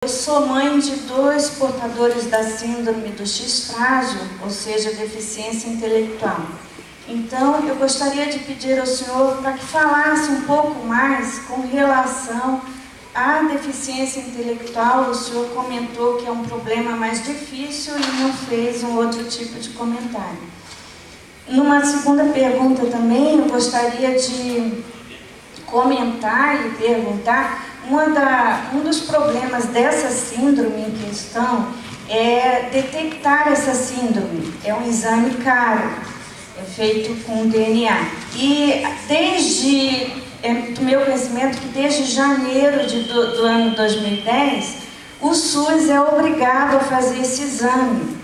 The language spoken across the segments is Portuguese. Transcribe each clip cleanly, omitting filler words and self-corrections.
Eu sou mãe de 2 portadores da síndrome do X frágil, ou seja, deficiência intelectual. Então, eu gostaria de pedir ao senhor para que falasse um pouco mais com relação à deficiência intelectual. O senhor comentou que é um problema mais difícil e não fez um outro tipo de comentário. Numa segunda pergunta também, eu gostaria de comentar e perguntar, um dos problemas dessa síndrome em questão é detectar essa síndrome. É um exame caro, é feito com DNA. E do meu conhecimento, que desde janeiro do ano 2010, o SUS é obrigado a fazer esse exame,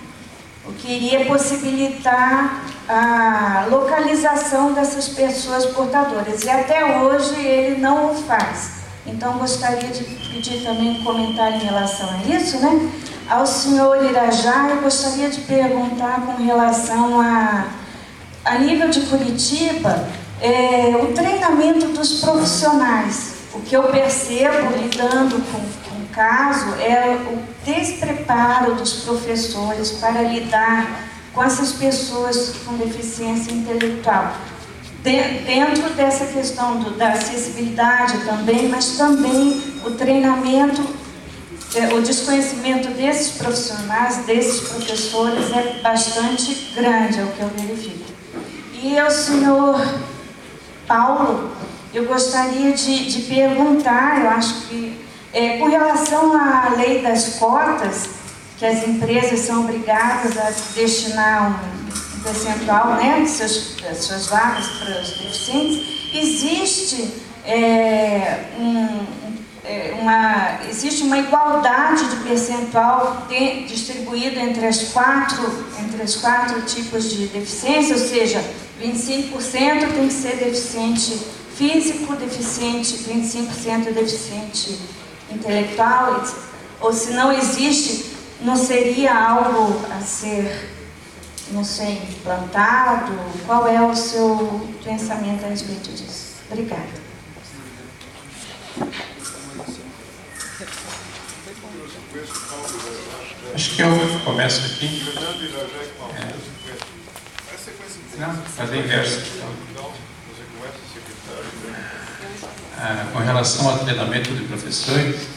o que iria possibilitar a localização dessas pessoas portadoras. E até hoje ele não o faz. Então, gostaria de pedir também um comentário em relação a isso, né? Ao senhor Irajá, eu gostaria de perguntar com relação a nível de Curitiba, o treinamento dos profissionais. O que eu percebo, lidando com o caso, é o despreparo dos professores para lidar com essas pessoas com deficiência intelectual. Dentro dessa questão da acessibilidade também, mas também o treinamento, o desconhecimento desses profissionais, desses professores é bastante grande, é o que eu verifico. E ao senhor Paulo, eu gostaria de perguntar, eu acho que, com relação à lei das cotas, que as empresas são obrigadas a destinar um percentual, né, de suas vagas para os deficientes, existe uma igualdade de percentual distribuído entre os quatro tipos de deficiência, ou seja, 25% tem que ser deficiente físico, 25% deficiente intelectual, ou se não existe, não seria algo a ser, não sei, implantado? Qual é o seu pensamento a respeito disso? Obrigada. Acho que eu começo aqui. Não, fazer inverso. Com relação ao treinamento de professores,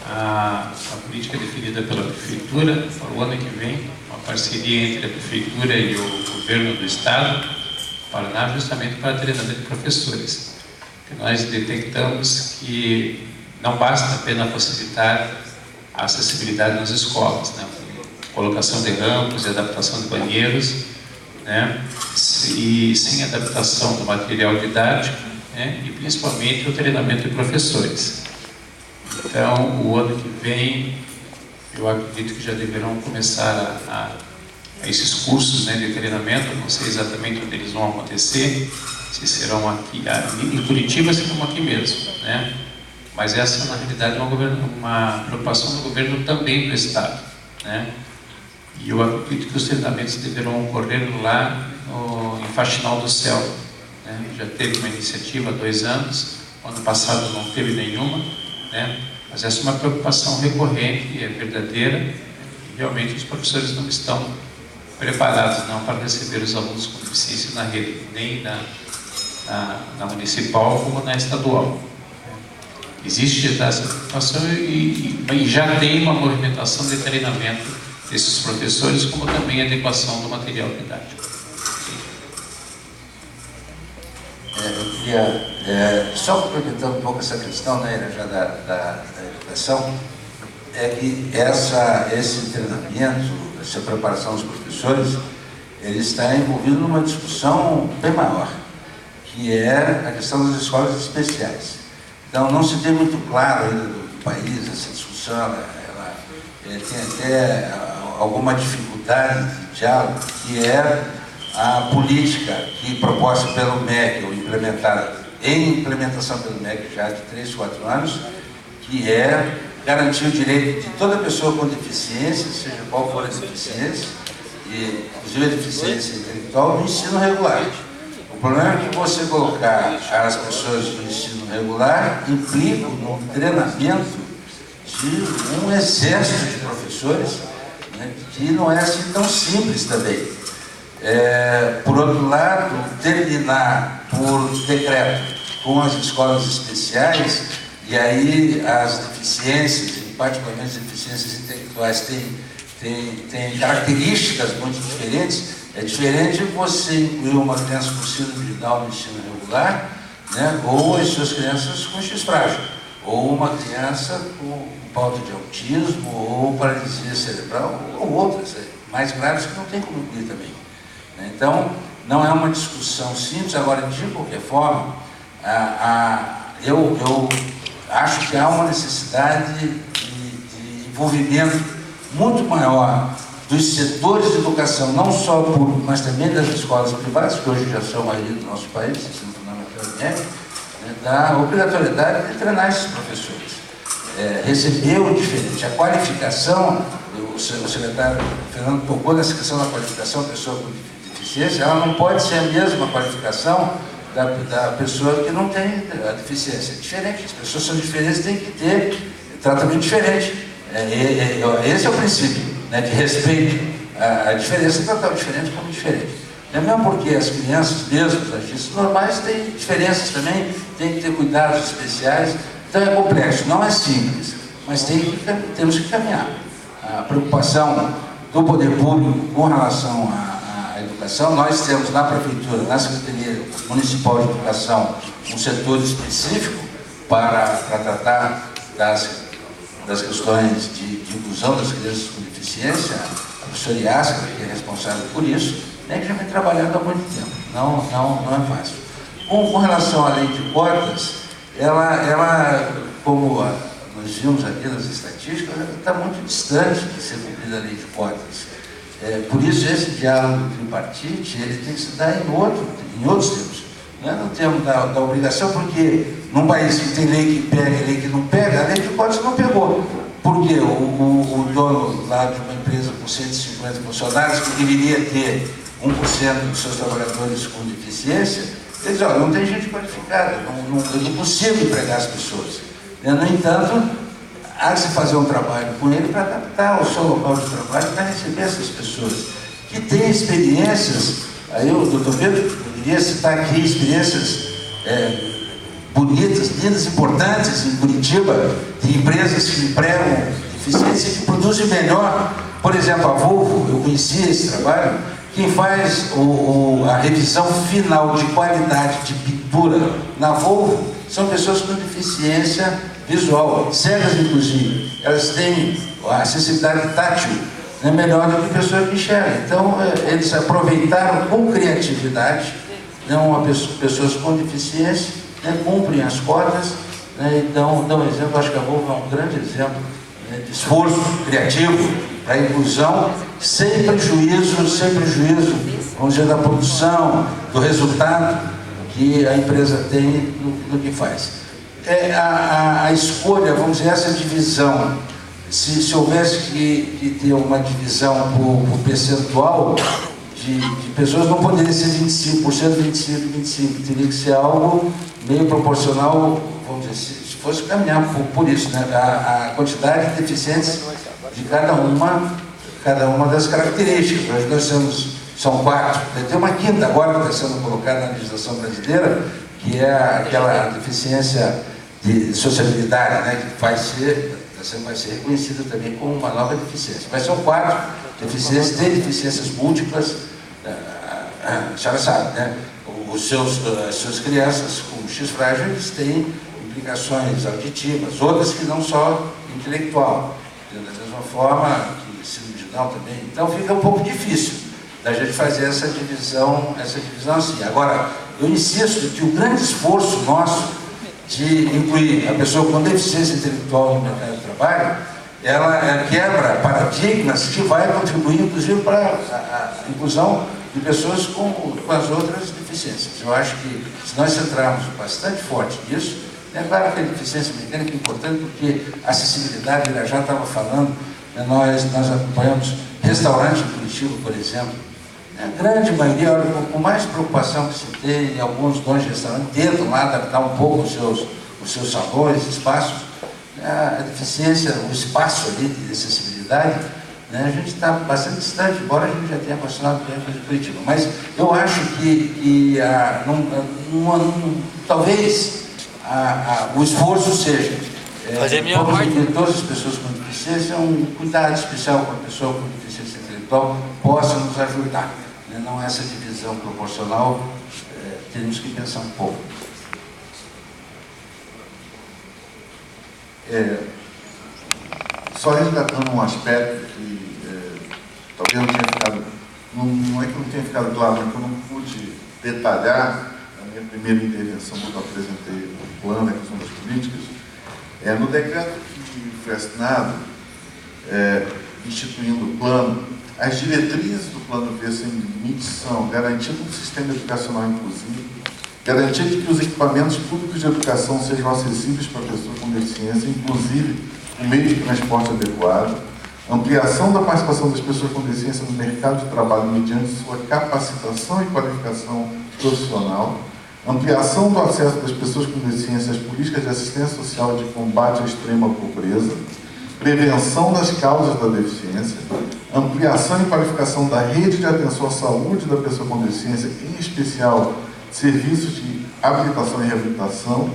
a política definida pela Prefeitura para o ano que vem, uma parceria entre a Prefeitura e o Governo do Estado, Paraná, justamente para treinamento de professores. Porque nós detectamos que não basta apenas facilitar a acessibilidade nas escolas, né? Colocação de rampas e adaptação de banheiros, né? E sem adaptação do material didático, né? E principalmente o treinamento de professores. Então, o ano que vem, eu acredito que já deverão começar a esses cursos, né, de treinamento. Não sei exatamente onde eles vão acontecer, se serão aqui em Curitiba, se serão aqui mesmo, né? Mas essa, na realidade, é uma preocupação do governo também do Estado, né? E eu acredito que os treinamentos deverão ocorrer lá em Faxinal do Céu, né? Já teve uma iniciativa há 2 anos, ano passado não teve nenhuma, né? Mas essa é uma preocupação recorrente e é verdadeira, e realmente os professores não estão preparados não para receber os alunos com deficiência na rede, nem na municipal como na estadual. Existe essa preocupação e já tem uma movimentação de treinamento desses professores, como também a adequação do material didático. Eu queria, só complementando um pouco essa questão, né, já da educação, é que esse treinamento, essa preparação dos professores, ele está envolvido numa discussão bem maior, que é a questão das escolas especiais. Então, não se tem muito claro ainda do país essa discussão, ela tem até alguma dificuldade de diálogo, que é a política que proposta pelo MEC, ou implementada em implementação pelo MEC já de 3, 4 anos, que é garantir o direito de toda pessoa com deficiência, seja qual for a deficiência, e inclusive a deficiência intelectual, no ensino regular. O problema é que você colocar as pessoas no ensino regular implica no treinamento de um exército de professores, né, que não é assim tão simples também. Por outro lado, terminar por decreto com as escolas especiais, e aí as deficiências, particularmente as deficiências intelectuais, têm características muito diferentes. É diferente você incluir uma criança com síndrome de Down no ensino regular, né, ou as suas crianças com X frágil, ou uma criança com falta de autismo, ou paralisia cerebral, ou outras mais graves que não tem como incluir também. Então, não é uma discussão simples. Agora, de qualquer forma, eu acho que há uma necessidade de envolvimento muito maior dos setores de educação, não só público, mas também das escolas privadas, que hoje já são a maioria do nosso país, ensino fundamental e médio, da obrigatoriedade de treinar esses professores. Receber o diferente, a qualificação, o secretário Fernando tocou nessa questão da qualificação da pessoa com deficiência, ela não pode ser a mesma qualificação da pessoa que não tem a deficiência. É diferente, as pessoas são diferentes, têm que ter tratamento diferente. Esse é o princípio, né, de respeito à diferença, tratar o diferente como diferente. Mesmo porque as crianças, mesmo os artistas normais, têm diferenças também, têm que ter cuidados especiais. Então é complexo, não é simples, mas temos que caminhar. A preocupação do poder público com relação à educação, nós temos na Prefeitura, na Secretaria Municipal de Educação, um setor específico para tratar das questões de inclusão das crianças com deficiência. A professora Iasca, que é responsável por isso, né, que já vem trabalhando há muito tempo. Não é fácil. Com relação à lei de cotas, ela como nós vimos aqui nas estatísticas, está muito distante de ser cumprida a lei de cotas. Por isso, esse diálogo tripartite, ele tem que se dar em outros termos. Não é no termo da obrigação, porque num país que tem lei que pega e lei que não pega, a lei de cotas não pegou. Porque o dono lá de uma empresa com 150 funcionários, que deveria ter 1% dos seus trabalhadores com deficiência, ele diz, olha, não tem gente qualificada, eu não consigo empregar as pessoas. No entanto, há de se fazer um trabalho com ele para adaptar o seu local de trabalho para receber essas pessoas que têm experiências. Aí o doutor Pedro poderia citar aqui experiências bonitas, lindas, importantes em Curitiba, de empresas que empregam deficiência e que produzem melhor. Por exemplo, a Volvo, eu conheci esse trabalho. Quem faz a revisão final de qualidade de pintura na Volvo são pessoas com deficiência visual, cegas inclusive. Elas têm a acessibilidade tátil, né, melhor do que pessoas que enxergam. Então, eles aproveitaram com criatividade, né, pessoas com deficiência, né, cumprem as cotas, né, e dão um exemplo. Acho que a Volvo é um grande exemplo, né, de esforço criativo para a inclusão, sem prejuízo, vamos dizer, da produção, do resultado que a empresa tem no que faz. A escolha, vamos dizer, essa divisão, se houvesse que ter uma divisão por percentual de pessoas, não poderia ser 25%, 25%, teria que ser algo meio proporcional, vamos dizer, se fosse caminhar por isso, né? A quantidade de deficientes de cada uma das características. São 4, tem uma quinta agora que está sendo colocada na legislação brasileira, que é aquela deficiência de sociabilidade, né, que vai ser reconhecida também como uma nova deficiência. Mas são 4 deficiências, tem deficiências múltiplas, a senhora sabe, né? As suas crianças com X frágil, eles têm implicações auditivas, outras que não só intelectual, da mesma forma que síndrome de Down também. Então fica um pouco difícil da gente fazer essa divisão assim. Agora, eu insisto que o grande esforço nosso de incluir a pessoa com deficiência intelectual no mercado de trabalho, ela quebra paradigmas que vai contribuir, inclusive, para a inclusão de pessoas com as outras deficiências. Eu acho que, se nós centrarmos bastante forte nisso, é claro que a deficiência mecânica é importante, porque a acessibilidade, ele já estava falando, né, nós acompanhamos restaurante em Curitiba, por exemplo. A grande maioria, olha, com mais preocupação que se tem, em alguns donos de restaurante tentam lá adaptar um pouco os seus salões, espaços, A deficiência, o espaço ali de acessibilidade, né, a gente está bastante distante, embora a gente já tenha acostumado com a de Curitiba. Mas eu acho que talvez o esforço seja de todas as pessoas com deficiência, um cuidado especial com a pessoa com deficiência intelectual possa nos ajudar. Né? Não essa divisão proporcional, temos que pensar um pouco. Só resgatando um aspecto que talvez não tenha ficado, não é que não tenha ficado claro, mas que eu não pude detalhar na minha primeira intervenção, quando eu apresentei o plano da questão das políticas, no decreto que foi assinado, instituindo o plano, as diretrizes do plano V sem limites são garantir um sistema educacional inclusivo, garantir que os equipamentos públicos de educação sejam acessíveis para pessoas com deficiência, inclusive um meio de transporte adequado, ampliação da participação das pessoas com deficiência no mercado de trabalho mediante sua capacitação e qualificação profissional, ampliação do acesso das pessoas com deficiência às políticas de assistência social e de combate à extrema pobreza, prevenção das causas da deficiência, ampliação e qualificação da rede de atenção à saúde da pessoa com deficiência, em especial serviços de habilitação e reabilitação,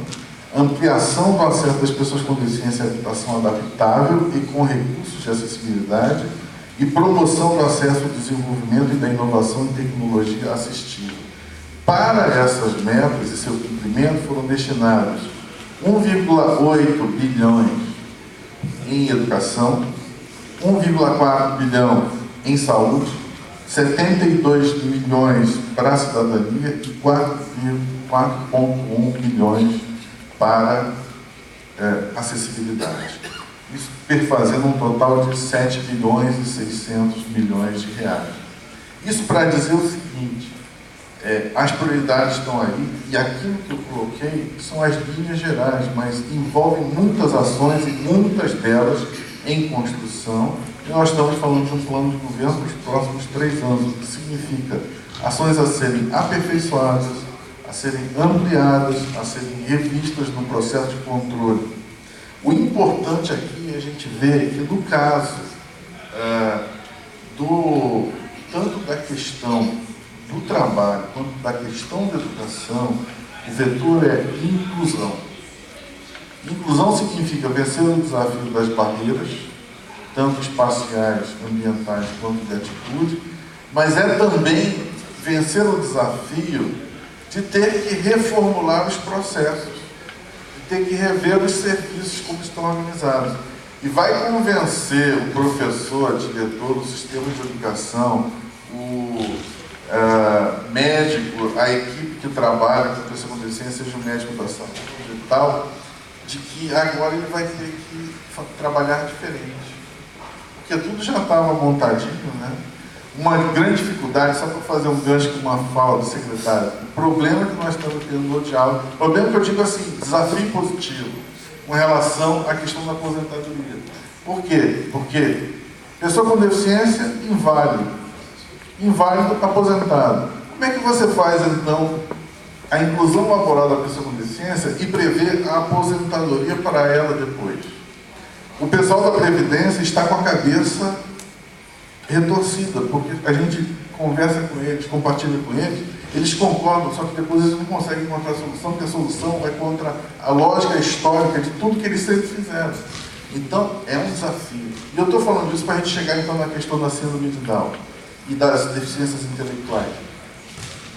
ampliação do acesso das pessoas com deficiência à habitação adaptável e com recursos de acessibilidade e promoção do acesso ao desenvolvimento e da inovação em tecnologia assistiva. Para essas metas e seu cumprimento foram destinados 1,8 bilhões em educação, 1,4 bilhão em saúde, 72 milhões para a cidadania e 4,1 bilhões para acessibilidade. Isso perfazendo um total de 7 bilhões e 600 milhões de reais. Isso para dizer o seguinte, as prioridades estão aí e aquilo que eu coloquei são as linhas gerais, mas envolvem muitas ações e muitas delas em construção. E nós estamos falando de um plano de governo para os próximos 3 anos, o que significa ações a serem aperfeiçoadas, a serem ampliadas, a serem revistas no processo de controle. O importante aqui é a gente ver que no caso tanto da questão do trabalho quanto da questão da educação, o vetor é inclusão. Inclusão significa vencer o desafio das barreiras, tanto espaciais, ambientais, quanto de atitude, mas é também vencer o desafio de ter que reformular os processos, de ter que rever os serviços como estão organizados. E vai convencer o professor, o diretor, o sistema de educação, o médico, a equipe que trabalha com a pessoa com deficiência, seja o médico da saúde e tal, de que agora ele vai ter que trabalhar diferente. Porque tudo já estava montadinho, né? Uma grande dificuldade, só para fazer um gancho com uma fala do secretário, o problema que nós estamos tendo no diálogo, o problema que eu digo assim, desafio positivo, com relação à questão da aposentadoria. Por quê? Porque pessoa com deficiência, inválido, aposentado. Como é que você faz, então, a inclusão laboral da pessoa com deficiência e prever a aposentadoria para ela depois? O pessoal da Previdência está com a cabeça retorcida, porque a gente conversa com eles, compartilha com eles concordam, só que depois eles não conseguem encontrar a solução, porque a solução vai contra a lógica histórica de tudo que eles sempre fizeram. Então, é um desafio. E eu estou falando disso para a gente chegar, então, na questão da síndrome de Down e das deficiências intelectuais.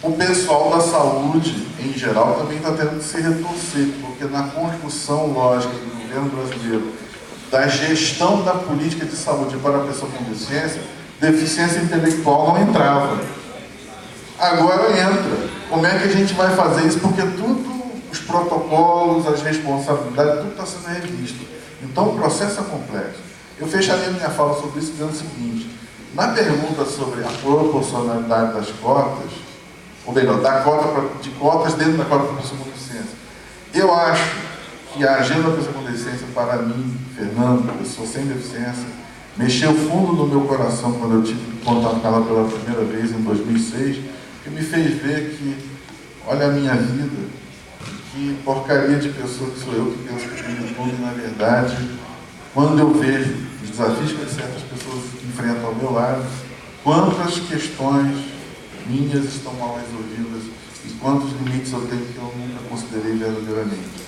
O pessoal da saúde, em geral, também está tendo que se retorcer, porque na construção lógica do governo brasileiro, da gestão da política de saúde para a pessoa com deficiência, deficiência intelectual não entrava. Agora entra. Como é que a gente vai fazer isso? Porque tudo, os protocolos, as responsabilidades, tudo está sendo revisto. Então o processo é complexo. Eu fecharia minha fala sobre isso dizendo o seguinte: na pergunta sobre a proporcionalidade das cotas, ou melhor, de cotas dentro da cota para pessoa com deficiência, eu acho que a agenda da pessoa com deficiência, para mim, Fernando, pessoa sem deficiência, mexeu fundo no meu coração quando eu tive contato com ela pela primeira vez em 2006, que me fez ver que, olha a minha vida, que porcaria de pessoa que sou eu que penso que tem tudo, e na verdade, quando eu vejo os desafios que certas pessoas enfrentam ao meu lado, quantas questões minhas estão mal resolvidas e quantos limites eu tenho que eu nunca considerei verdadeiramente.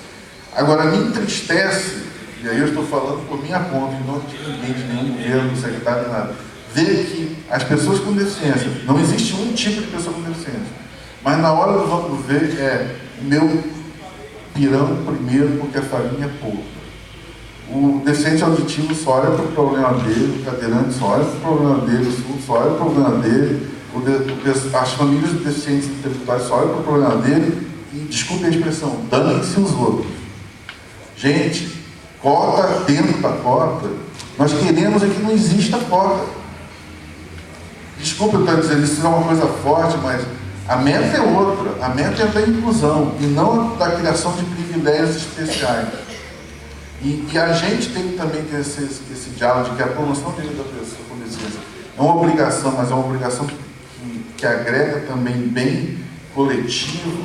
Agora, me entristece, e aí eu estou falando por minha conta, e não de ninguém, de nenhum governo, do secretário, nada, ver que as pessoas com deficiência, não existe um tipo de pessoa com deficiência, mas na hora do vamos ver, é meu pirão primeiro porque a farinha é pouca. O deficiente auditivo só olha para o problema dele, o cadeirante só olha para o problema dele, o surdo só olha para o problema dele, as famílias de deficientes intelectuais só olham para o problema dele e, desculpe a expressão, danem-se os outros. Gente, cota dentro da cota, nós queremos é que não exista cota. Desculpe eu estar dizendo isso, é uma coisa forte, mas a meta é outra. A meta é da inclusão e não da criação de privilégios especiais. E a gente tem que também ter esse diálogo de que a promoção de direito da pessoa com deficiência é uma obrigação, mas é uma obrigação que agrega também bem coletivo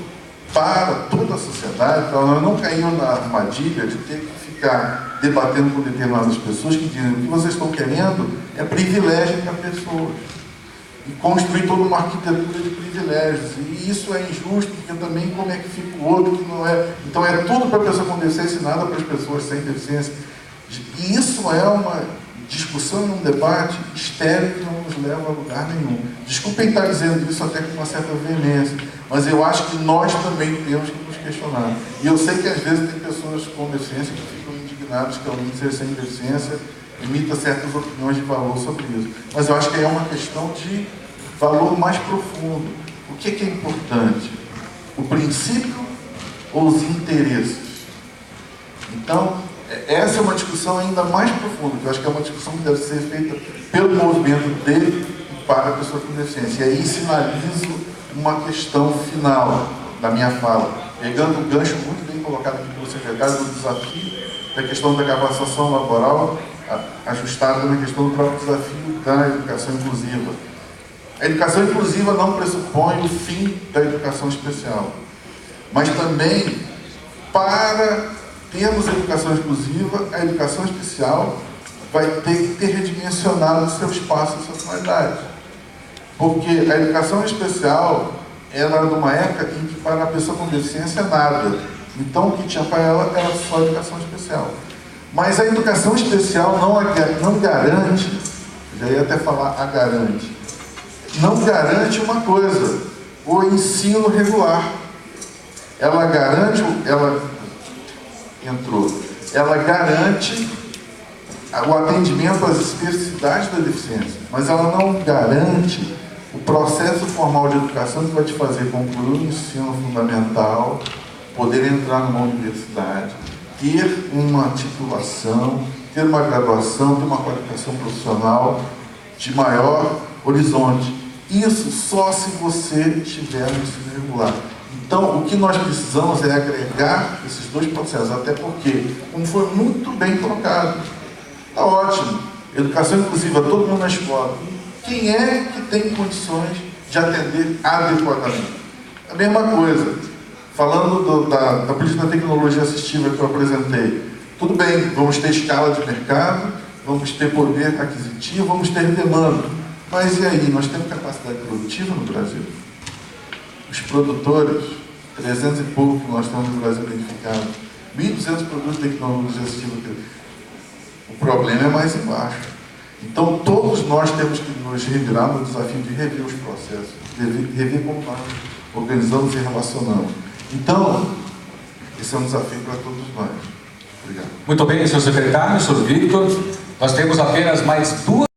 para toda a sociedade, para nós não cairmos na armadilha de ter que ficar debatendo com determinadas pessoas que dizem que o que vocês estão querendo é privilégio para pessoas. E construir toda uma arquitetura de privilégios. E isso é injusto, porque também como é que fica o outro que não é. Então é tudo para a pessoa com deficiência e nada para as pessoas sem deficiência. E isso é uma discussão, um debate estéril que não nos leva a lugar nenhum. Desculpem estar dizendo isso até com uma certa veemência, mas eu acho que nós também temos que nos questionar. E eu sei que às vezes tem pessoas com deficiência que ficam indignadas que alguém ser sem deficiência imita certas opiniões de valor sobre isso. Mas eu acho que é uma questão de valor mais profundo. O que é importante? O princípio ou os interesses? Então, essa é uma discussão ainda mais profunda, que eu acho que é uma discussão que deve ser feita pelo movimento dele para a pessoa com deficiência. E aí sinalizo uma questão final da minha fala, pegando o gancho muito bem colocado aqui pelo secretário do desafio da questão da capacitação laboral, ajustada na questão do próprio desafio da educação inclusiva. A educação inclusiva não pressupõe o fim da educação especial, mas também, para termos a educação inclusiva, a educação especial vai ter que ter redimensionado o seu espaço e sua finalidade. Porque a educação especial era numa época em que para a pessoa com deficiência nada. Então o que tinha para ela era só a educação especial. Mas a educação especial não garante, já ia até falar a garante, não garante uma coisa, o ensino regular. Ela garante o atendimento às especificidades da deficiência, mas ela não garante o processo formal de educação que vai te fazer concluir o ensino fundamental, poder entrar numa universidade, ter uma titulação, ter uma graduação, ter uma qualificação profissional de maior horizonte. Isso só se você estiver no ensino regular. Então, o que nós precisamos é agregar esses dois processos, até porque, como foi muito bem colocado, está ótimo, educação inclusiva, todo mundo na escola. Quem é que tem condições de atender adequadamente? A mesma coisa, falando da política da tecnologia assistiva que eu apresentei, tudo bem, vamos ter escala de mercado, vamos ter poder aquisitivo, vamos ter demanda, mas e aí, nós temos capacidade produtiva no Brasil? Os produtores, 300 e pouco que nós temos no Brasil identificados, 1.200 produtos de tecnologia assistiva, o problema é mais embaixo. Então, todos nós temos que nos revirar no desafio de rever os processos, rever como nós organizamos e relacionamos. Então, esse é um desafio para todos nós. Obrigado. Muito bem, senhor secretário, senhor Victor. Nós temos apenas mais 2